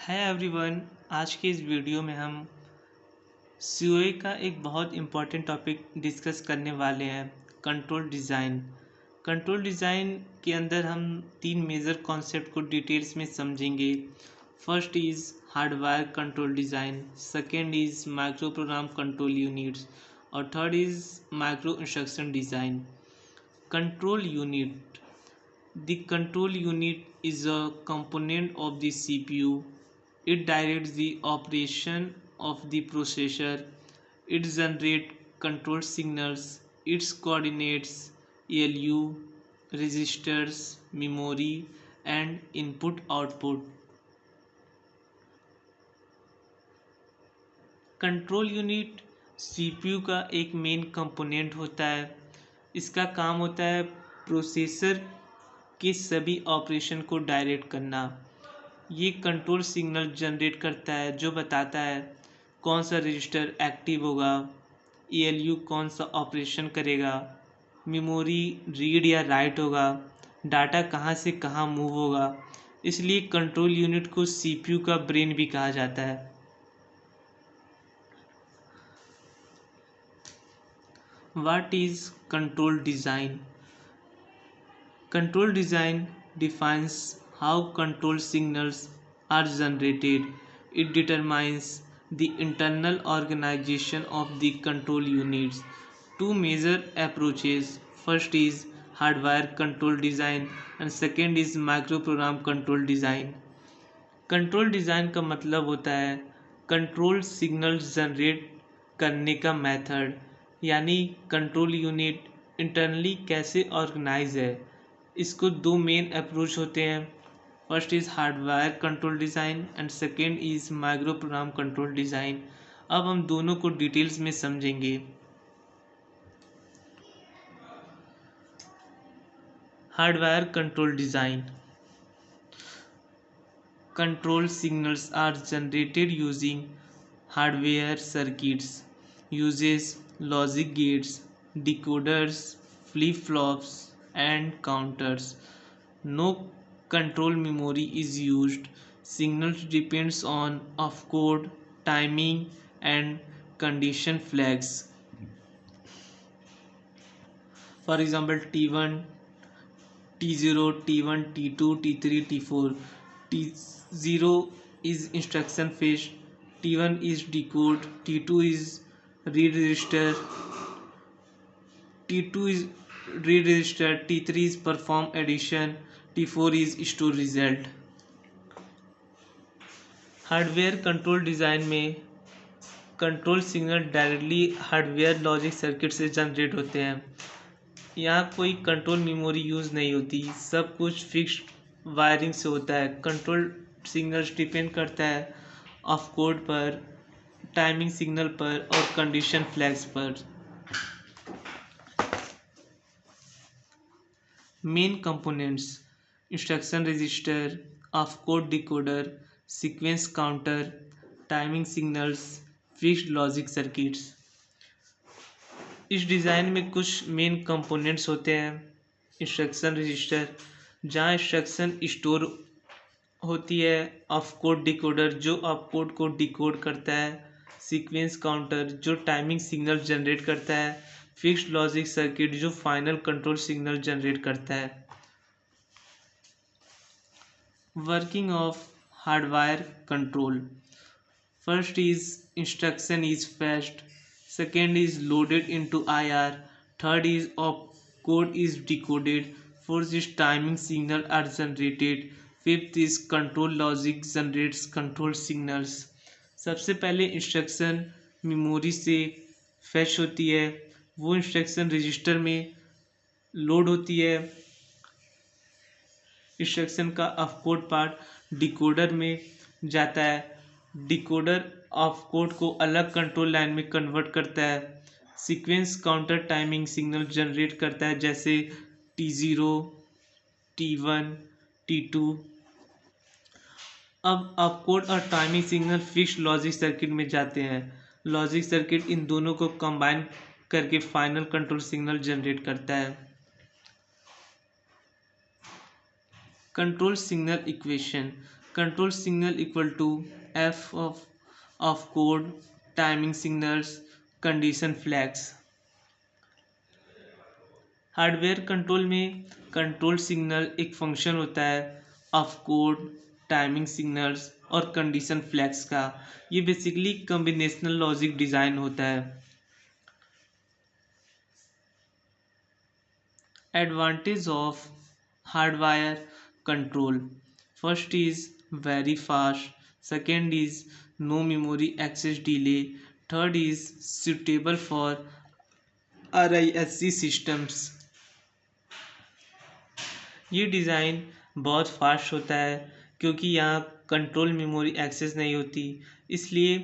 Hi everyone. आज के इस वीडियो में हम सीओए का एक बहुत इम्पॉर्टेंट टॉपिक डिस्कस करने वाले हैं, कंट्रोल डिज़ाइन। कंट्रोल डिज़ाइन के अंदर हम तीन मेजर कॉन्सेप्ट को डिटेल्स में समझेंगे। First is hardware control design, second is micro program control units और third is micro instruction design. Control unit, the control unit is a component of the CPU. It directs the operation of the processor. It generates control signals. It coordinates ALU, registers, memory, and input-output. Control unit CPU का एक main component होता है। इसका काम होता है processor के सभी ऑपरेशन को डायरेक्ट करना। ये कंट्रोल सिग्नल जनरेट करता है जो बताता है कौन सा रजिस्टर एक्टिव होगा, एएलयू कौन सा ऑपरेशन करेगा, मेमोरी रीड या राइट होगा, डाटा कहाँ से कहाँ मूव होगा। इसलिए कंट्रोल यूनिट को सीपीयू का ब्रेन भी कहा जाता है। What is control design? Control design defines how control signals are generated. It determines the internal organization of the control units. Two major approaches. First is hardware control design and second is microprogram control design. Control design का मतलब होता है control signal generate करने का method, यानी control unit internally कैसे organise है। इसको दो मेन अप्रोच होते हैं। First is hardware control design and second is micro program control design. अब हम दोनों को डिटेल्स में समझेंगे। Hardware control design, control signals are generated using hardware circuits, uses logic gates, decoders, flip-flops and counters. No control memory is used. Signals depends on opcode, timing and condition flags. For example, T1, T0, T1, T2, T3, T4. T0 is instruction fetch, T1 is decode, T2 is read register, T2 is read register, T3 is perform addition, T4 is store result. Hardware control design में control signal directly hardware logic circuit से generate होते हैं। यहाँ कोई control memory use नहीं होती, सब कुछ फिक्स्ड वायरिंग से होता है। कंट्रोल सिग्नल्स डिपेंड करता है ऑफ कोड पर, टाइमिंग सिग्नल पर और कंडीशन फ्लैग्स पर। Main components: instruction register, of code decoder, sequence counter, timing signals, fixed logic circuits. इस डिज़ाइन में कुछ मेन कंपोनेंट्स होते हैं। इंस्ट्रक्शन रजिस्टर, जहाँ इंस्ट्रक्शन स्टोर होती है। ऑफ कोड डिकोडर, जो ऑफ कोड को डिकोड करता है। सीक्वेंस काउंटर, जो टाइमिंग सिग्नल जनरेट करता है। फिक्स्ड लॉजिक सर्किट, जो फाइनल कंट्रोल सिग्नल जनरेट करता है। Working of hardwire control: first is instruction is fetched, second is loaded into IR, third is opcode is decoded, fourth is timing signal are generated, fifth is control logic generates control signals. सबसे पहले instruction memory से fetch होती है, वो instruction register में load होती है। Instruction का ऑफकोड पार्ट डिकोडर में जाता है। डिकोडर ऑफ कोड को अलग कंट्रोल लाइन में कन्वर्ट करता है। Sequence counter timing signal generate करता है, जैसे T0, T1, T2। अब ऑफकोड और timing signal fixed logic circuit में जाते हैं। लॉजिक सर्किट इन दोनों को कंबाइन करके फाइनल कंट्रोल सिग्नल जनरेट करता है। Control signal equation: control signal equal to F of code, timing signals, condition flags. Hardware control में कंट्रोल सिग्नल एक फंक्शन होता है ऑफ कोड, टाइमिंग सिग्नल्स और कंडीशन फ्लैग्स का। ये बेसिकली कॉम्बिनेशनल लॉजिक डिज़ाइन होता है। Advantage of hardwire control: first is very fast, second is no memory access delay, third is suitable for RISC systems. ये design बहुत fast होता है क्योंकि यहाँ कंट्रोल मेमोरी एक्सेस नहीं होती, इसलिए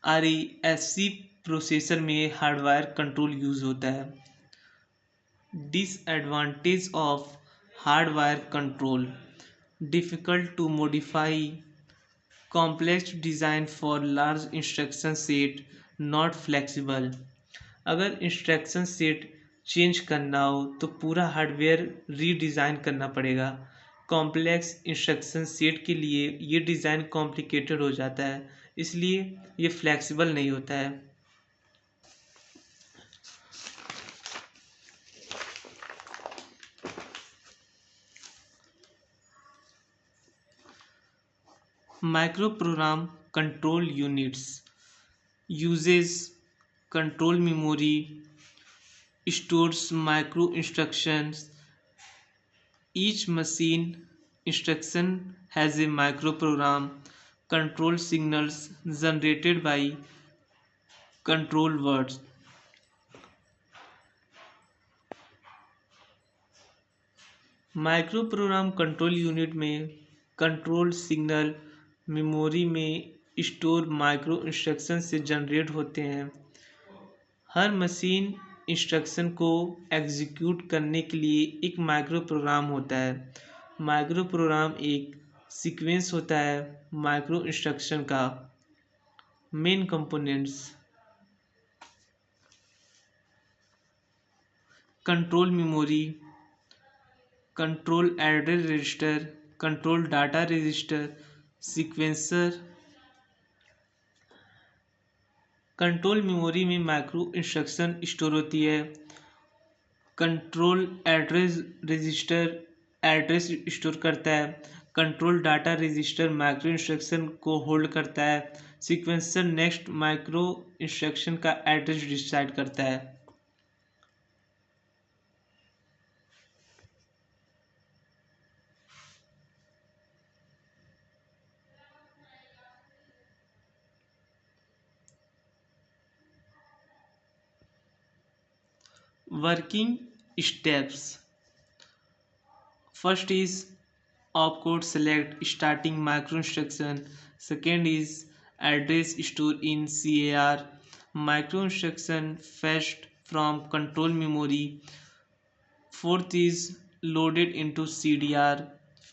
RISC प्रोसेसर में हार्डवायर कंट्रोल यूज़ होता है। Disadvantage of hardwire control: difficult to modify, complex design for large instruction set, not flexible. अगर इंस्ट्रक्शन सेट चेंज करना हो तो पूरा हार्डवेयर रीडिज़ाइन करना पड़ेगा। कॉम्प्लेक्स इंस्ट्रक्शन सेट के लिए ये डिज़ाइन कॉम्प्लिकेटेड हो जाता है, इसलिए ये फ्लेक्सिबल नहीं होता है। Micro program control units uses control memory, stores micro instructions. Each machine instruction has a microprogram. Control signals generated by control words. Micro program control unit में कंट्रोल सिग्नल मेमोरी में स्टोर माइक्रो इंस्ट्रक्शन से generate होते हैं। हर machine instruction को execute करने के लिए एक माइक्रो प्रोग्राम होता है। माइक्रो प्रोग्राम एक सीक्वेंस होता है माइक्रो इंस्ट्रक्शन का। Main components: control memory, control address register, control data register, sequencer. Control memory में माइक्रो इंस्ट्रक्शन स्टोर होती है। Control address register address store करता है। Control data register micro instruction को होल्ड करता है। सीक्वेंसर नेक्स्ट माइक्रो इंस्ट्रक्शन का address decide करता है। Working steps: first is opcode select starting micro instruction. Second is address store in CAR. Micro instruction fetched from control memory. Fourth is loaded into CDR.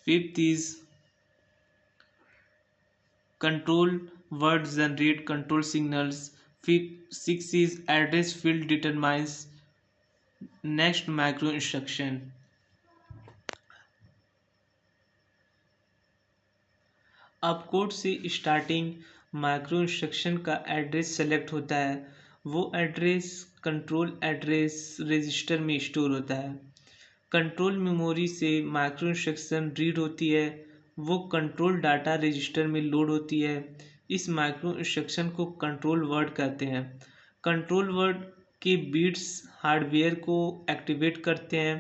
Fifth is control word generate control signals. Sixth is address field determines next micro instruction. अपकोड से starting micro instruction का address select होता है। वो address control address register में store होता है। Control memory से micro instruction read होती है। वो कंट्रोल डाटा रजिस्टर में लोड होती है। इस माइक्रो इंस्ट्रक्शन को कंट्रोल वर्ड कहते हैं। कंट्रोल वर्ड के बीट्स हार्डवेयर को एक्टिवेट करते हैं।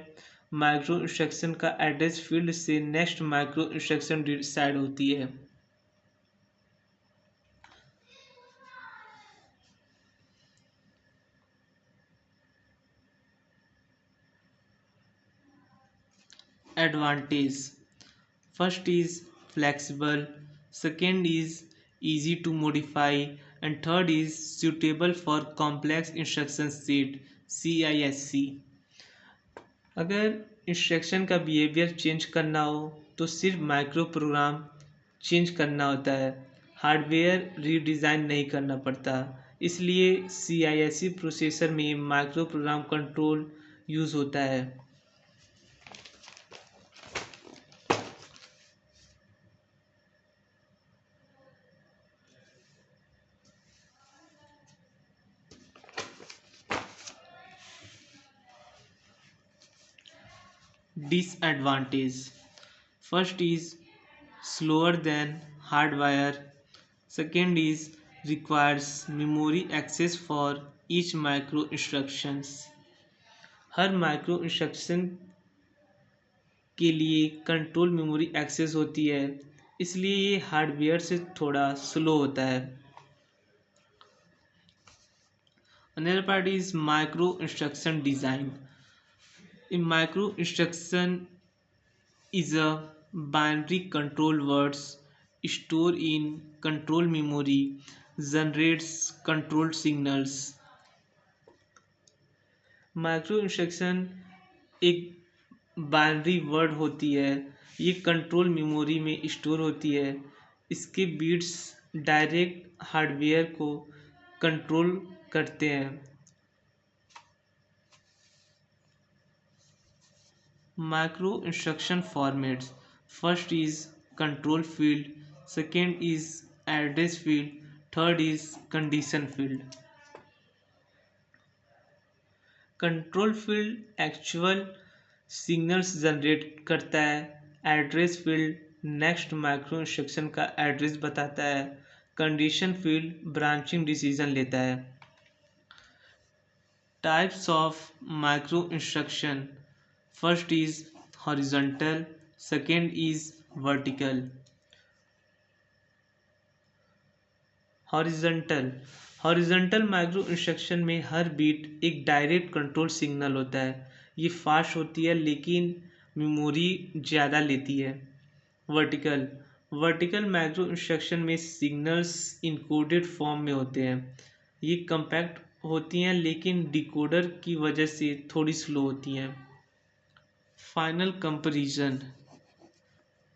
माइक्रो इंस्ट्रक्शन का एड्रेस फील्ड से नेक्स्ट माइक्रो इंस्ट्रक्शन डिसाइड होती है। Advantage: first is flexible, second is easy to modify, and third is suitable for complex instruction set CISC। अगर instruction का बिहेवियर चेंज करना हो तो सिर्फ माइक्रो प्रोग्राम चेंज करना होता है, हार्डवेयर रीडिज़ाइन नहीं करना पड़ता। इसलिए CISC प्रोसेसर में माइक्रो प्रोग्राम कंट्रोल यूज़ होता है। disadvantage. First is slower than hardware. Second is requires memory access for each micro instructions. Her micro instruction के लिए कंट्रोल मेमोरी एक्सेस होती है, इसलिए ये हार्डवेयर से थोड़ा स्लो होता है. Another part is micro instruction design. In micro instruction is a binary control words stored in control memory generates control signals. Micro instruction एक बाइनरी वर्ड होती है, ये कंट्रोल मेमोरी में स्टोर होती है. इसके बीट्स डायरेक्ट हार्डवेयर को control करते हैं. Micro instruction formats. First is control field, second is address field, third is condition field. Control field actual signals generate करता है. Address field next micro instruction का एड्रेस बताता है. कंडीशन फील्ड ब्रांचिंग डिसीजन लेता है. Types of micro instruction. First is horizontal, second is vertical. Horizontal micro instruction में हर beat एक direct control signal होता है. ये फास्ट होती है लेकिन मेमोरी ज़्यादा लेती है. वर्टिकल माइक्रो इंस्ट्रक्शन में सिग्नल्स इनकोडेड फॉर्म में होते हैं. ये कम्पैक्ट होती हैं लेकिन डिकोडर की वजह से थोड़ी स्लो होती हैं. Final comparison.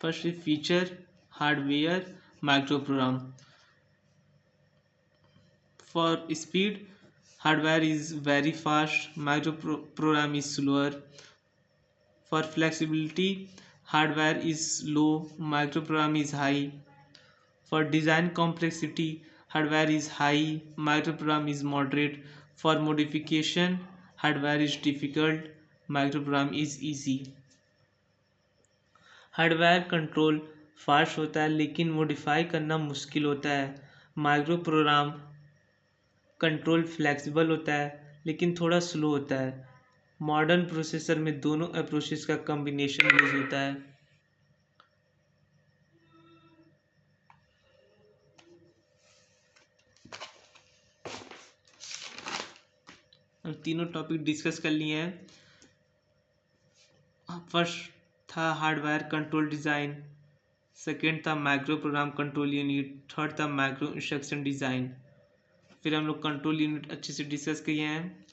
First feature hardware micro program. For speed, hardware is very fast, microprogram is slower. For flexibility, hardware is low, microprogram is high. For design complexity, hardware is high, microprogram is moderate. For modification, hardware is difficult, microprogram is easy. Hardware control fast होता है लेकिन modify करना मुश्किल होता है. Micro program control flexible होता है लेकिन थोड़ा स्लो होता है. मॉडर्न प्रोसेसर में दोनों अप्रोचेस का कॉम्बिनेशन यूज होता है. हम तीनों टॉपिक डिस्कस कर लिए हैं. फर्स्ट था हार्डवेयर कंट्रोल डिज़ाइन, सेकेंड था micro program control unit, third था माइक्रो इंस्ट्रक्शन डिज़ाइन. फिर हम लोग कंट्रोल यूनिट अच्छे से डिस्कस किए हैं.